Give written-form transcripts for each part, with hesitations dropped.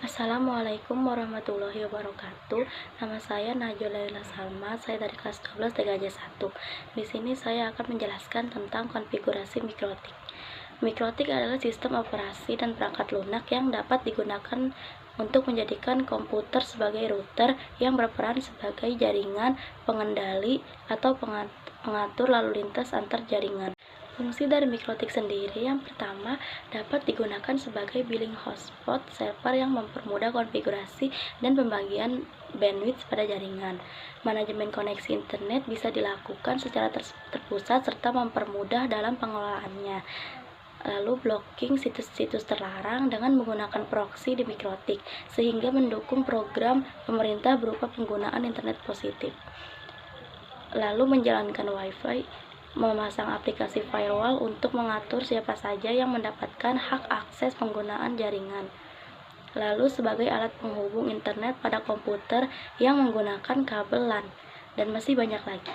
Assalamualaikum warahmatullahi wabarakatuh. Nama saya Najwa Laila Salma. Saya dari kelas 12 TKJ 1. Di sini saya akan menjelaskan tentang konfigurasi mikrotik. Mikrotik adalah sistem operasi dan perangkat lunak yang dapat digunakan untuk menjadikan komputer sebagai router yang berperan sebagai jaringan, pengendali, atau pengatur lalu lintas antar jaringan. Fungsi dari mikrotik sendiri yang pertama dapat digunakan sebagai billing hotspot server yang mempermudah konfigurasi dan pembagian bandwidth pada jaringan. Manajemen koneksi internet bisa dilakukan secara terpusat serta mempermudah dalam pengelolaannya. Lalu blocking situs-situs terlarang dengan menggunakan proxy di mikrotik sehingga mendukung program pemerintah berupa penggunaan internet positif. Lalu menjalankan wifi, memasang aplikasi firewall untuk mengatur siapa saja yang mendapatkan hak akses penggunaan jaringan. Lalu sebagai alat penghubung internet pada komputer yang menggunakan kabel LAN, dan masih banyak lagi.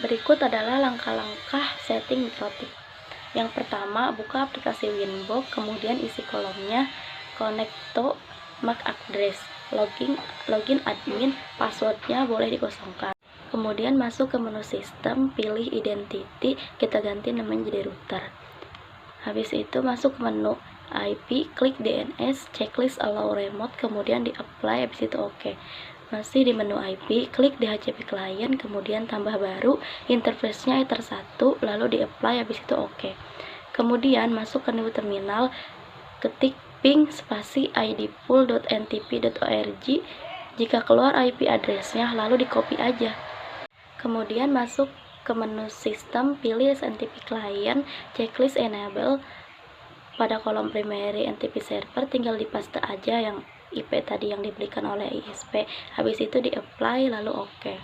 Berikut adalah langkah-langkah setting mikrotik. Yang pertama, buka aplikasi Winbox, kemudian isi kolomnya connect to MAC address, login admin, passwordnya boleh dikosongkan. Kemudian masuk ke menu sistem, pilih identity, kita ganti namanya jadi router. Habis itu masuk ke menu IP, klik DNS, checklist allow remote, kemudian di apply, habis itu oke. Masih di menu IP, klik DHCP client, kemudian tambah baru, interface-nya Ether1, lalu di apply, habis itu oke. Kemudian masuk ke new terminal, ketik ping spasi idpool.ntp.org, jika keluar IP address-nya lalu di copy aja. Kemudian masuk ke menu sistem, pilih SNTP client, checklist enable. Pada kolom primary NTP server tinggal dipaste aja yang IP tadi yang diberikan oleh ISP. Habis itu di apply lalu oke.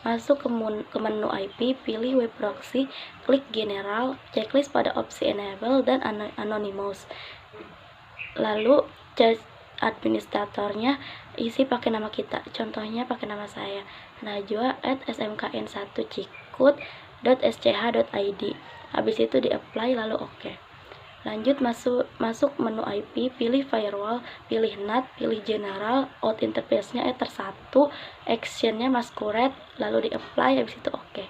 Masuk ke menu IP, pilih web proxy, klik general, checklist pada opsi enable dan anonymous. Lalu administratornya isi pakai nama kita, contohnya pakai nama saya, najwa@smkn1cikut.sch.id. habis itu di apply lalu oke. Lanjut masuk menu IP, pilih firewall, pilih NAT, pilih general, out interface-nya Ether1, action-nya masquerade, lalu di apply, habis itu oke.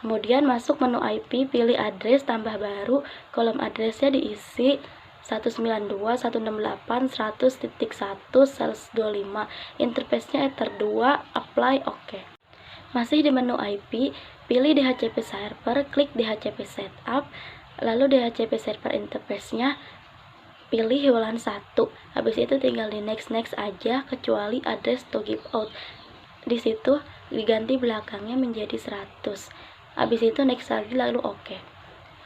Kemudian masuk menu IP, pilih address, tambah baru, kolom address-nya diisi 192.168.100.1/25, interface-nya Ether2, apply oke. Masih di menu IP, pilih DHCP server, klik DHCP setup, lalu DHCP server interface-nya pilih WLAN 1. Habis itu tinggal di next aja kecuali address to give out. Di situ diganti belakangnya menjadi 100. Habis itu next lagi lalu oke.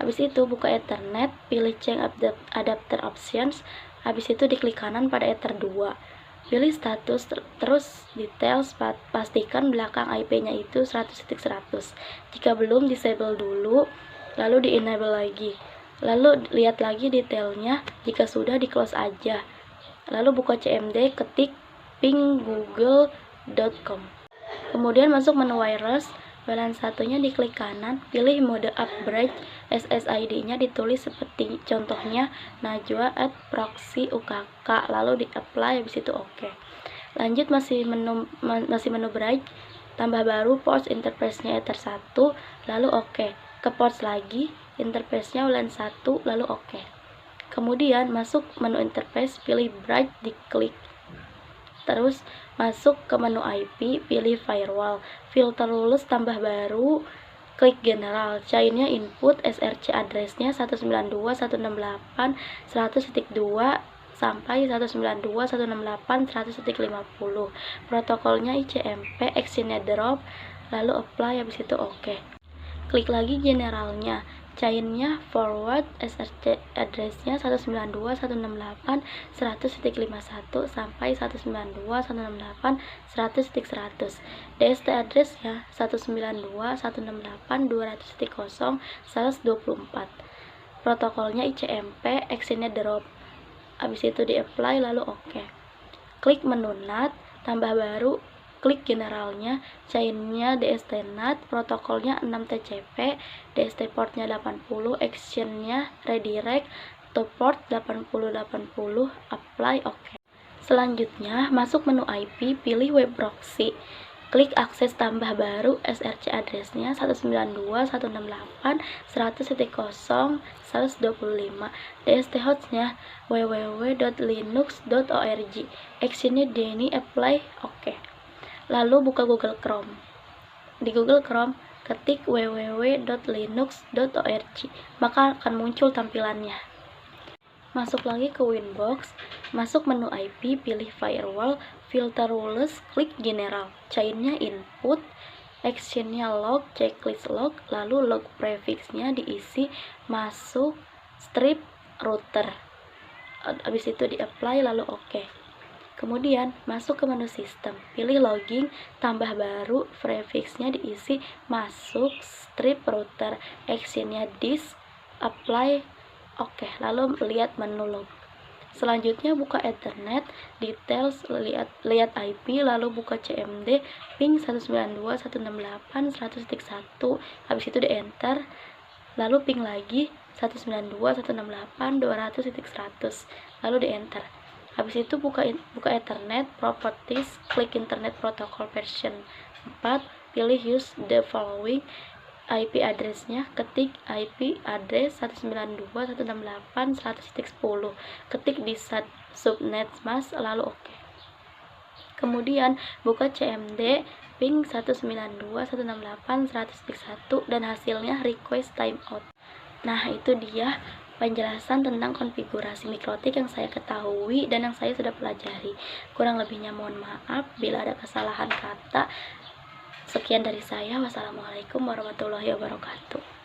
Habis itu buka Ethernet, pilih change adapter options, habis itu diklik kanan pada Ether 2. Pilih status, terus details, pastikan belakang IP-nya itu 100.100. Jika belum, disable dulu, lalu di-enable lagi. Lalu lihat lagi detailnya, jika sudah di-close aja. Lalu buka CMD, ketik ping google.com. Kemudian masuk menu wireless, WLAN satunya diklik kanan, pilih mode upgrade, SSID-nya ditulis seperti contohnya najwa@proxy ukk, lalu di apply, habis itu oke. Lanjut masih menu bright, tambah baru ports interface-nya Ether1, lalu oke. Ke ports lagi, interface-nya WLAN 1, lalu oke. Kemudian masuk menu interface, pilih bright, diklik. Terus masuk ke menu IP, pilih firewall, filter lulus, tambah baru, klik general, chainnya input, SRC address-nya 192.168.100.2 sampai 192.168.100.50. Protokolnya ICMP, action-nya drop, lalu apply, habis itu oke. Klik lagi generalnya, chainnya forward, SRC address-nya 192.168.100.51 sampai 192.168.100.100. DST address-nya 192.168.200.0/24. Protokolnya ICMP, action-nya drop. Habis itu di apply lalu oke. Klik menu NAT, tambah baru, klik generalnya, chainnya DST NAT, protokolnya 6TCP, DST portnya 80, actionnya redirect, to port 8080, apply OK. Selanjutnya, masuk menu IP, pilih web proxy. Klik akses tambah baru SRC address-nya 192.168.100.0/125. DST host-nya www.linux.org. Action-nya Denny, apply OK. Lalu buka Google Chrome. Di Google Chrome, ketik www.linux.org, maka akan muncul tampilannya. Masuk lagi ke Winbox, masuk menu IP, pilih Firewall, filter rules, klik General, chain-nya input, action-nya log, checklist log, lalu log prefix-nya diisi, masuk strip router. Habis itu di-apply, lalu OK. Kemudian, masuk ke menu sistem, pilih logging, tambah baru, prefix-nya diisi, masuk strip router, action-nya disk, apply, OK. Lalu lihat menu log. Selanjutnya buka Ethernet, details, lihat IP, lalu buka CMD, ping 192.168.100.1, habis itu di enter, lalu ping lagi 192.168.200.100, lalu di enter. Habis itu buka Ethernet, properties, klik Internet Protocol version 4, pilih use the following IP address-nya, ketik IP address 192.168.100.10, ketik di subnet mask, lalu OK. Kemudian buka CMD ping 192.168.100.1 dan hasilnya request timeout. Nah, itu dia penjelasan tentang konfigurasi mikrotik yang saya ketahui dan yang saya sudah pelajari. Kurang lebihnya mohon maaf bila ada kesalahan kata. Sekian dari saya. Wassalamualaikum warahmatullahi wabarakatuh.